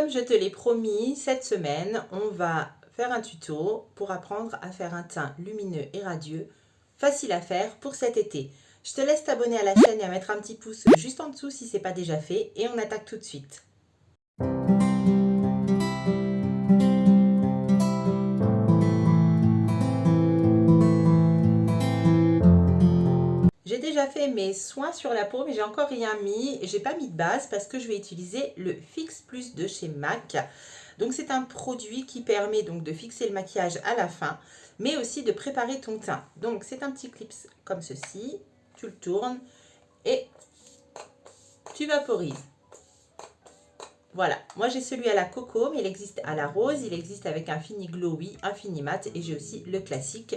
comme je te l'ai promis, cette semaine, on va faire un tuto pour apprendre à faire un teint lumineux et radieux, facile à faire pour cet été. Je te laisse t'abonner à la chaîne et à mettre un petit pouce juste en dessous si ce n'est pas déjà fait et on attaque tout de suite. J'ai déjà fait mes soins sur la peau, mais j'ai encore rien mis. J'ai pas mis de base parce que je vais utiliser le Fix Plus de chez MAC. Donc c'est un produit qui permet donc de fixer le maquillage à la fin, mais aussi de préparer ton teint. Donc c'est un petit clip comme ceci. Tu le tournes et tu vaporises. Voilà, moi j'ai celui à la coco, mais il existe à la rose, il existe avec un fini glowy, un fini mat et j'ai aussi le classique.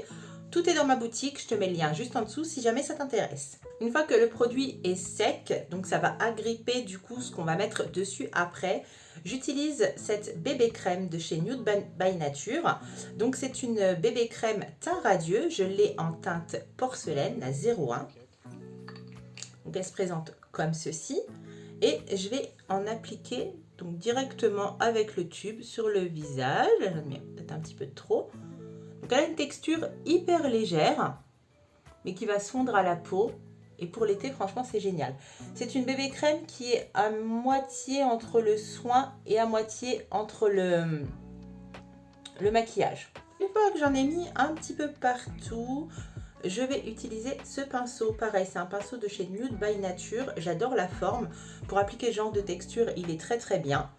Tout est dans ma boutique, je te mets le lien juste en dessous si jamais ça t'intéresse. Une fois que le produit est sec, donc ça va agripper du coup ce qu'on va mettre dessus après, j'utilise cette bébé crème de chez Nude by Nature. Donc c'est une bébé crème teint radieux, je l'ai en teinte porcelaine, la 01. Donc elle se présente comme ceci. Et je vais en appliquer donc directement avec le tube sur le visage. J'en mets peut-être un petit peu trop. Donc elle a une texture hyper légère, mais qui va se fondre à la peau. Et pour l'été, franchement, c'est génial. C'est une bébé crème qui est à moitié entre le soin et à moitié entre le maquillage. Une fois que j'en ai mis un petit peu partout, je vais utiliser ce pinceau. Pareil, c'est un pinceau de chez Nude by Nature. J'adore la forme. Pour appliquer ce genre de texture, il est très très bien.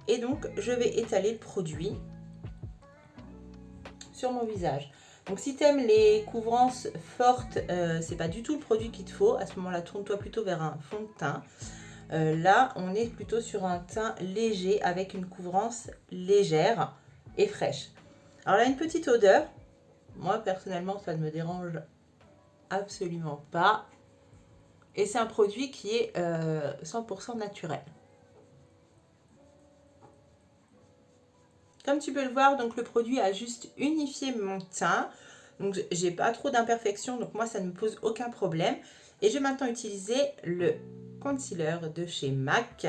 Et donc, je vais étaler le produit sur mon visage. Donc, si tu aimes les couvrances fortes, c'est pas du tout le produit qu'il te faut. À ce moment-là, tourne-toi plutôt vers un fond de teint. Là, on est plutôt sur un teint léger avec une couvrance légère et fraîche. Alors là, une petite odeur. Moi, personnellement, ça ne me dérange absolument pas. Et c'est un produit qui est 100% naturel. Comme tu peux le voir, donc le produit a juste unifié mon teint. Donc, j'ai pas trop d'imperfections. Donc, moi, ça ne me pose aucun problème. Et je vais maintenant utiliser le concealer de chez MAC.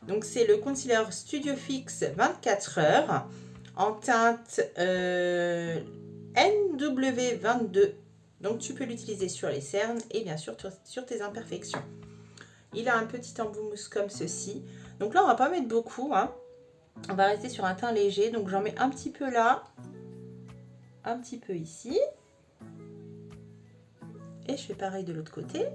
Donc, c'est le concealer Studio Fix 24 heures en teinte NW22, donc tu peux l'utiliser sur les cernes et bien sûr sur tes imperfections. Il a un petit embout mousse comme ceci. Donc là on va pas mettre beaucoup, hein. On va rester sur un teint léger, donc j'en mets un petit peu là, un petit peu ici, et je fais pareil de l'autre côté.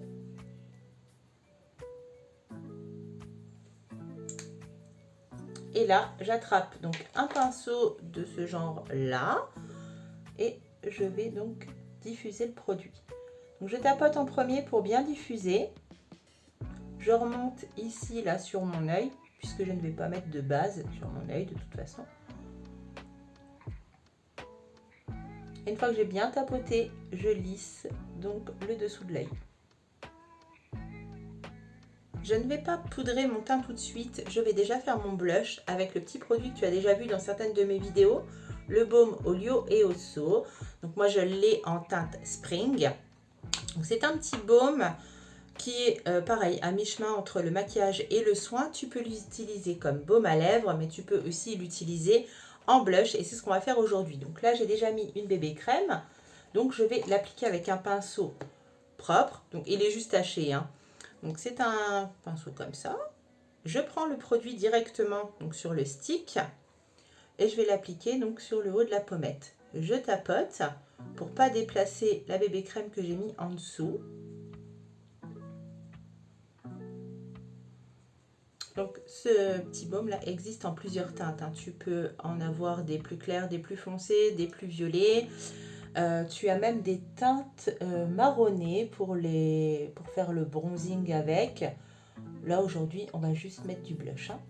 Et là j'attrape donc un pinceau de ce genre là et je vais donc diffuser le produit. Donc je tapote en premier pour bien diffuser. Je remonte ici là sur mon œil puisque je ne vais pas mettre de base sur mon œil de toute façon. Et une fois que j'ai bien tapoté, je lisse donc le dessous de l'œil. Je ne vais pas poudrer mon teint tout de suite, je vais déjà faire mon blush avec le petit produit que tu as déjà vu dans certaines de mes vidéos, le baume Olio et Osso. Donc moi je l'ai en teinte Spring. C'est un petit baume qui est pareil à mi-chemin entre le maquillage et le soin. Tu peux l'utiliser comme baume à lèvres, mais tu peux aussi l'utiliser en blush et c'est ce qu'on va faire aujourd'hui. Donc là j'ai déjà mis une bébé crème, donc je vais l'appliquer avec un pinceau propre. Donc il est juste taché, hein. Donc c'est un pinceau comme ça. Je prends le produit directement donc sur le stick et je vais l'appliquer donc sur le haut de la pommette. Je tapote pour pas déplacer la bébé crème que j'ai mis en dessous. Donc ce petit baume là existe en plusieurs teintes, hein. Tu peux en avoir des plus clairs, des plus foncés, des plus violets. Tu as même des teintes marronnées pour faire le bronzing avec. Là aujourd'hui on va juste mettre du blush, hein.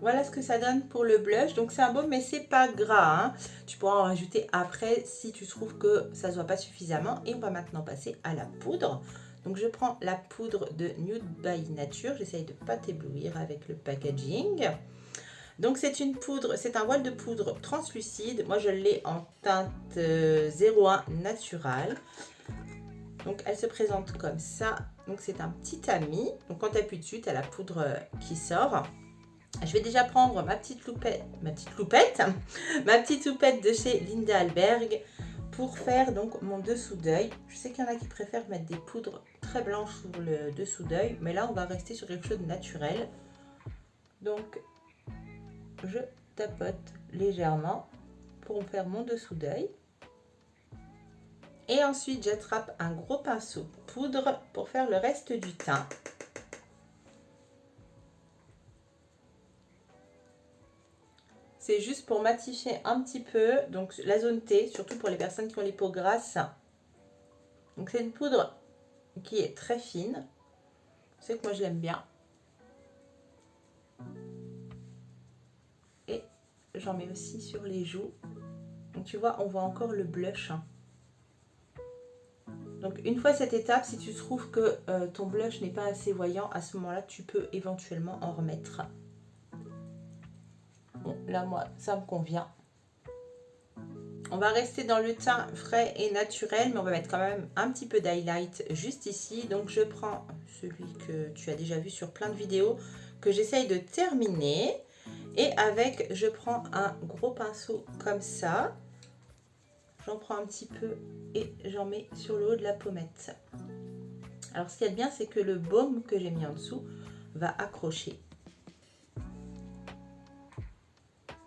Voilà ce que ça donne pour le blush. Donc c'est un baume mais c'est pas gras, hein. Tu pourras en rajouter après si tu trouves que ça ne se voit pas suffisamment. Et on va maintenant passer à la poudre. Donc je prends la poudre de Nude by Nature. J'essaye de ne pas t'éblouir avec le packaging. Donc c'est une poudre, c'est un voile de poudre translucide. Moi je l'ai en teinte 01 naturelle. Donc elle se présente comme ça. Donc c'est un petit tamis. Donc quand tu appuies dessus, tu as la poudre qui sort. Je vais déjà prendre ma petite loupette, ma petite loupette de chez Linda Alberg pour faire donc mon dessous d'œil. Je sais qu'il y en a qui préfèrent mettre des poudres très blanches sur le dessous d'œil, mais là on va rester sur quelque chose de naturel. Donc je tapote légèrement pour faire mon dessous d'œil. Et ensuite j'attrape un gros pinceau poudre pour faire le reste du teint. C'est juste pour matifier un petit peu, donc la zone T, surtout pour les personnes qui ont les peaux grasses. Donc c'est une poudre qui est très fine. Je sais que moi je l'aime bien. Et j'en mets aussi sur les joues. Donc tu vois, on voit encore le blush. Donc une fois cette étape, si tu trouves que ton blush n'est pas assez voyant, à ce moment-là, tu peux éventuellement en remettre. Bon, là, moi, ça me convient. On va rester dans le teint frais et naturel, mais on va mettre quand même un petit peu d'highlight juste ici. Donc, je prends celui que tu as déjà vu sur plein de vidéos, que j'essaye de terminer. Et avec, je prends un gros pinceau comme ça. J'en prends un petit peu et j'en mets sur le haut de la pommette. Alors, ce qu'il y a de bien, c'est que le baume que j'ai mis en dessous va accrocher.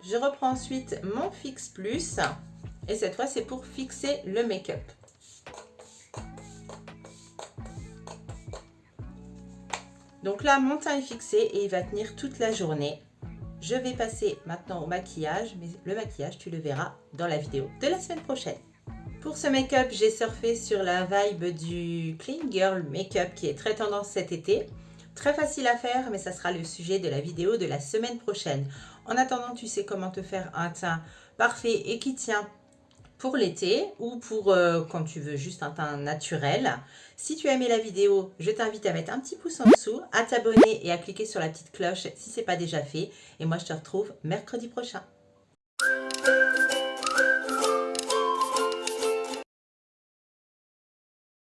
Je reprends ensuite mon Fix Plus et cette fois c'est pour fixer le make-up. Donc là mon teint est fixé et il va tenir toute la journée. Je vais passer maintenant au maquillage, mais le maquillage tu le verras dans la vidéo de la semaine prochaine. Pour ce make-up, j'ai surfé sur la vibe du Clean Girl Make-up qui est très tendance cet été. Très facile à faire, mais ça sera le sujet de la vidéo de la semaine prochaine. En attendant, tu sais comment te faire un teint parfait et qui tient pour l'été ou pour quand tu veux juste un teint naturel. Si tu as aimé la vidéo, je t'invite à mettre un petit pouce en dessous, à t'abonner et à cliquer sur la petite cloche si ce n'est pas déjà fait. Et moi, je te retrouve mercredi prochain.